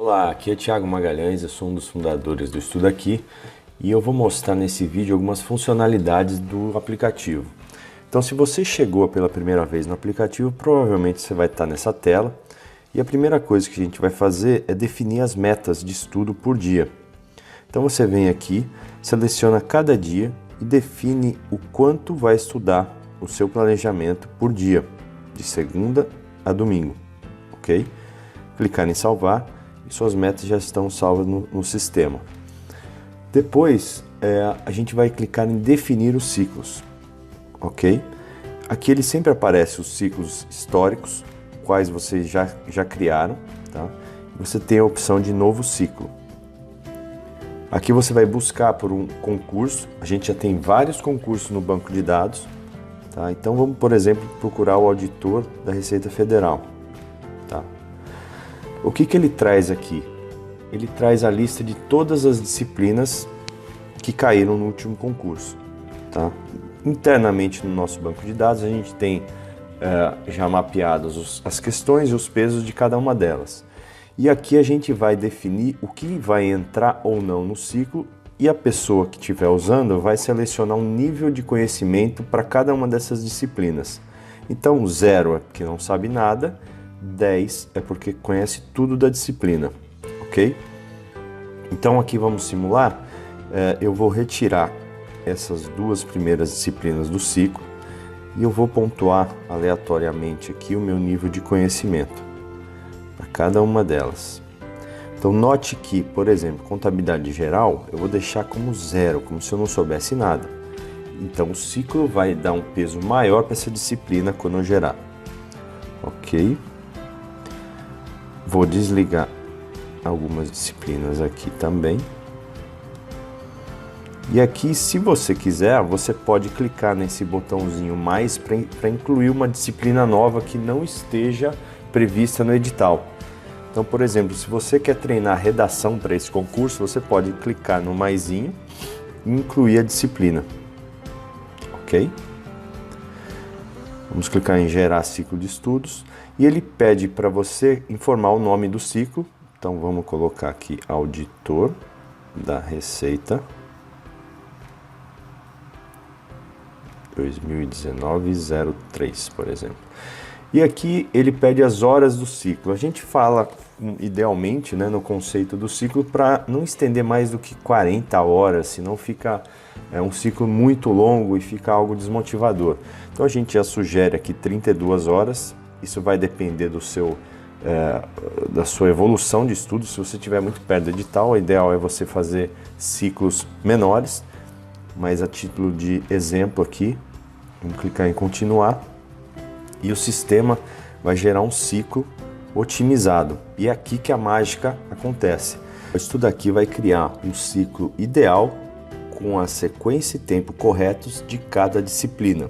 Olá, aqui é Thiago Magalhães, eu sou um dos fundadores do Estuda Aqui e eu vou mostrar nesse vídeo algumas funcionalidades do aplicativo. Então, se você chegou pela primeira vez no aplicativo, provavelmente você vai estar nessa tela e a primeira coisa que a gente vai fazer é definir as metas de estudo por dia. Então você vem aqui, seleciona cada dia e define o quanto vai estudar o seu planejamento por dia, de segunda a domingo, ok? Clicar em salvar e suas metas já estão salvas no sistema. Depois a gente vai clicar em definir os ciclos, ok? Aqui ele sempre aparece os ciclos históricos, quais vocês já criaram, tá? Você tem a opção de novo ciclo. Aqui você vai buscar por um concurso, a gente já tem vários concursos no banco de dados, tá? Então vamos, por exemplo, procurar o auditor da Receita Federal, tá? O que ele traz aqui? Ele traz a lista de todas as disciplinas que caíram no último concurso, tá? Internamente no nosso banco de dados a gente tem já mapeados as questões e os pesos de cada uma delas. E aqui a gente vai definir o que vai entrar ou não no ciclo e a pessoa que estiver usando vai selecionar um nível de conhecimento para cada uma dessas disciplinas. Então 0 é porque não sabe nada, 10 é porque conhece tudo da disciplina, ok? Então aqui vamos simular, eu vou retirar essas duas primeiras disciplinas do ciclo e eu vou pontuar aleatoriamente aqui o meu nível de conhecimento para cada uma delas. Então note que, por exemplo, contabilidade geral eu vou deixar como 0, como se eu não soubesse nada. Então o ciclo vai dar um peso maior para essa disciplina quando eu gerar. Ok? Vou desligar algumas disciplinas aqui também. E aqui, se você quiser, você pode clicar nesse botãozinho mais para incluir uma disciplina nova que não esteja prevista no edital. Então, por exemplo, se você quer treinar redação para esse concurso, você pode clicar no maisinho e incluir a disciplina, ok? Vamos clicar em gerar ciclo de estudos e ele pede para você informar o nome do ciclo. Então vamos colocar aqui auditor da Receita 2019-03, por exemplo. E aqui ele pede as horas do ciclo. A gente fala idealmente, né, no conceito do ciclo para não estender mais do que 40 horas, senão fica um ciclo muito longo e fica algo desmotivador. Então a gente já sugere aqui 32 horas, isso vai depender da sua evolução de estudo. Se você estiver muito perto do edital, o ideal é você fazer ciclos menores, mas a título de exemplo aqui, vamos clicar em continuar e o sistema vai gerar um ciclo otimizado. E é aqui que a mágica acontece. O Estuda Aqui vai criar um ciclo ideal com a sequência e tempo corretos de cada disciplina.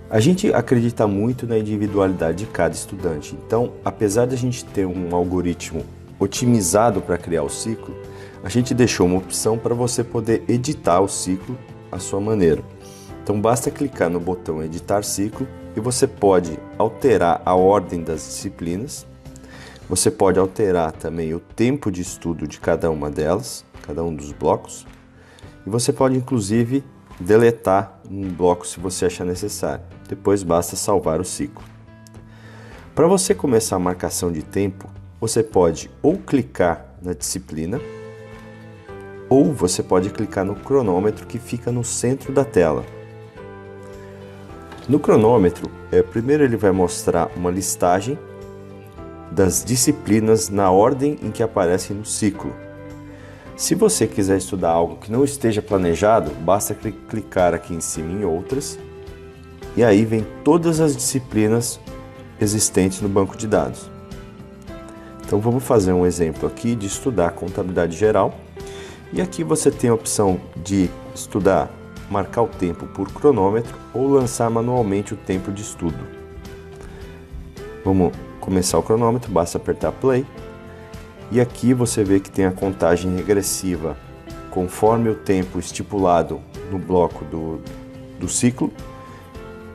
A gente acredita muito na individualidade de cada estudante. Então, apesar de a gente ter um algoritmo otimizado para criar o ciclo, a gente deixou uma opção para você poder editar o ciclo à sua maneira. Então basta clicar no botão editar ciclo e você pode alterar a ordem das disciplinas, você pode alterar também o tempo de estudo de cada uma delas, cada um dos blocos, e você pode inclusive deletar um bloco se você achar necessário. Depois basta salvar o ciclo. Para você começar a marcação de tempo, você pode ou clicar na disciplina, ou você pode clicar no cronômetro que fica no centro da tela. No cronômetro, primeiro ele vai mostrar uma listagem das disciplinas na ordem em que aparecem no ciclo. Se você quiser estudar algo que não esteja planejado, basta clicar aqui em cima em outras, e aí vem todas as disciplinas existentes no banco de dados. Então vamos fazer um exemplo aqui de estudar contabilidade geral. E aqui você tem a opção de estudar, marcar o tempo por cronômetro ou lançar manualmente o tempo de estudo. Vamos começar o cronômetro, basta apertar play. E aqui você vê que tem a contagem regressiva conforme o tempo estipulado no bloco do ciclo.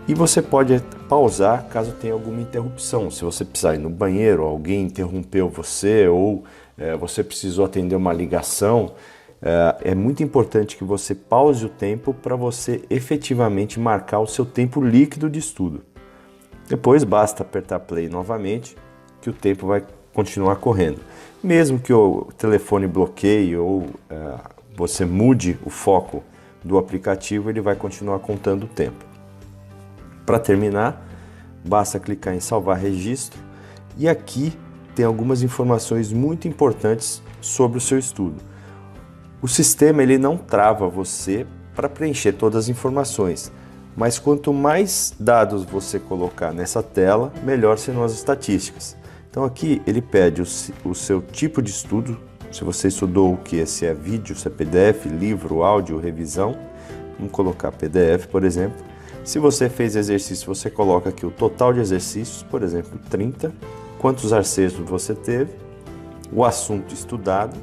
E você pode pausar caso tenha alguma interrupção. Se você precisar ir no banheiro, alguém interrompeu você ou você precisou atender uma ligação, é muito importante que você pause o tempo para você efetivamente marcar o seu tempo líquido de estudo. Depois basta apertar play novamente que o tempo vai continuar correndo. Mesmo que o telefone bloqueie ou você mude o foco do aplicativo, ele vai continuar contando o tempo. Para terminar, basta clicar em salvar registro e aqui tem algumas informações muito importantes sobre o seu estudo. O sistema ele não trava você para preencher todas as informações, mas quanto mais dados você colocar nessa tela, melhor serão as estatísticas. Então aqui ele pede o seu tipo de estudo, se você estudou o que, se é vídeo, se é PDF, livro, áudio, revisão, vamos colocar PDF, por exemplo. Se você fez exercício, você coloca aqui o total de exercícios, por exemplo, 30, quantos acertos você teve, o assunto estudado,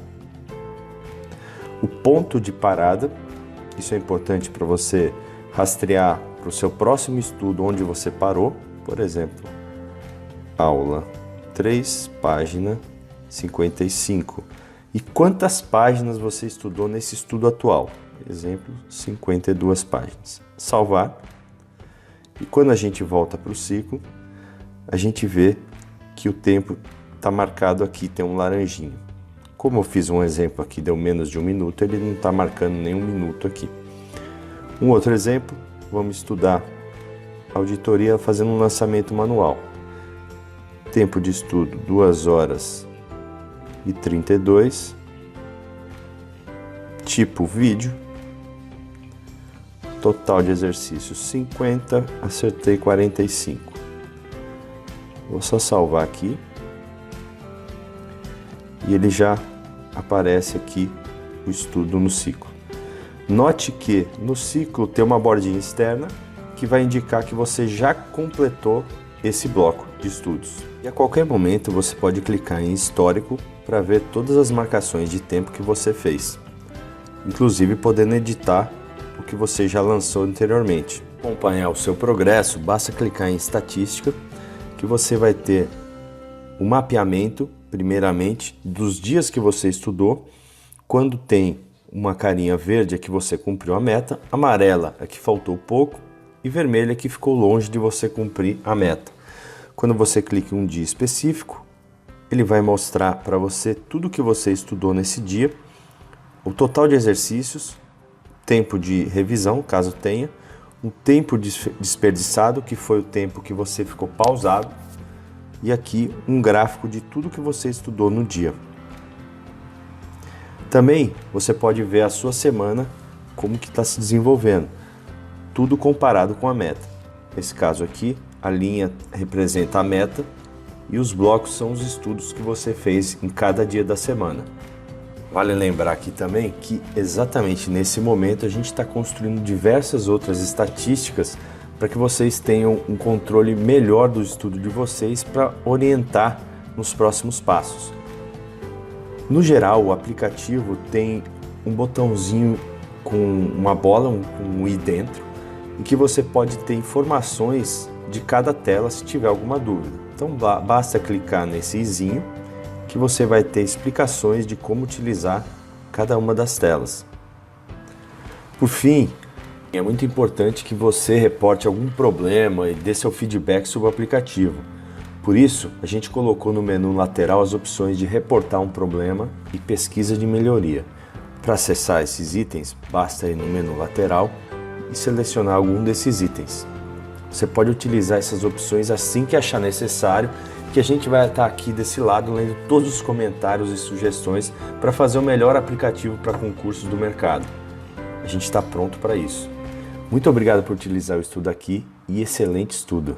o ponto de parada, isso é importante para você rastrear para o seu próximo estudo onde você parou, por exemplo, aula 3, página 55. E quantas páginas você estudou nesse estudo atual? Exemplo, 52 páginas. Salvar. E quando a gente volta para o ciclo, a gente vê que o tempo está marcado aqui, tem um laranjinho. Como eu fiz um exemplo aqui, deu menos de 1 minuto, ele não está marcando nenhum minuto aqui. Um outro exemplo, vamos estudar auditoria fazendo um lançamento manual. Tempo de estudo, 2 horas e 32. Tipo vídeo. Total de exercícios 50, acertei 45. Vou só salvar aqui. E ele já aparece aqui o estudo no ciclo. Note que no ciclo tem uma bordinha externa que vai indicar que você já completou esse bloco de estudos. E a qualquer momento você pode clicar em histórico para ver todas as marcações de tempo que você fez, inclusive podendo editar o que você já lançou anteriormente. Para acompanhar o seu progresso, basta clicar em estatística que você vai ter o mapeamento, primeiramente, dos dias que você estudou. Quando tem uma carinha verde é que você cumpriu a meta, amarela é que faltou pouco e vermelha é que ficou longe de você cumprir a meta. Quando você clica em um dia específico, ele vai mostrar para você tudo que você estudou nesse dia, o total de exercícios, tempo de revisão, caso tenha, o tempo desperdiçado, que foi o tempo que você ficou pausado, e aqui um gráfico de tudo que você estudou no dia. Também você pode ver a sua semana, como que está se desenvolvendo, tudo comparado com a meta. Nesse caso aqui, a linha representa a meta e os blocos são os estudos que você fez em cada dia da semana. Vale lembrar aqui também que exatamente nesse momento a gente está construindo diversas outras estatísticas para que vocês tenham um controle melhor do estudo de vocês para orientar nos próximos passos. No geral, o aplicativo tem um botãozinho com uma bola, com um i dentro, em que você pode ter informações de cada tela se tiver alguma dúvida. Então basta clicar nesse izinho que você vai ter explicações de como utilizar cada uma das telas. Por fim, é muito importante que você reporte algum problema e dê seu feedback sobre o aplicativo. Por isso, a gente colocou no menu lateral as opções de reportar um problema e pesquisa de melhoria. Para acessar esses itens, basta ir no menu lateral e selecionar algum desses itens. Você pode utilizar essas opções assim que achar necessário, que a gente vai estar aqui desse lado lendo todos os comentários e sugestões para fazer o melhor aplicativo para concursos do mercado. A gente está pronto para isso. Muito obrigado por utilizar o Estudo Aqui e excelente estudo!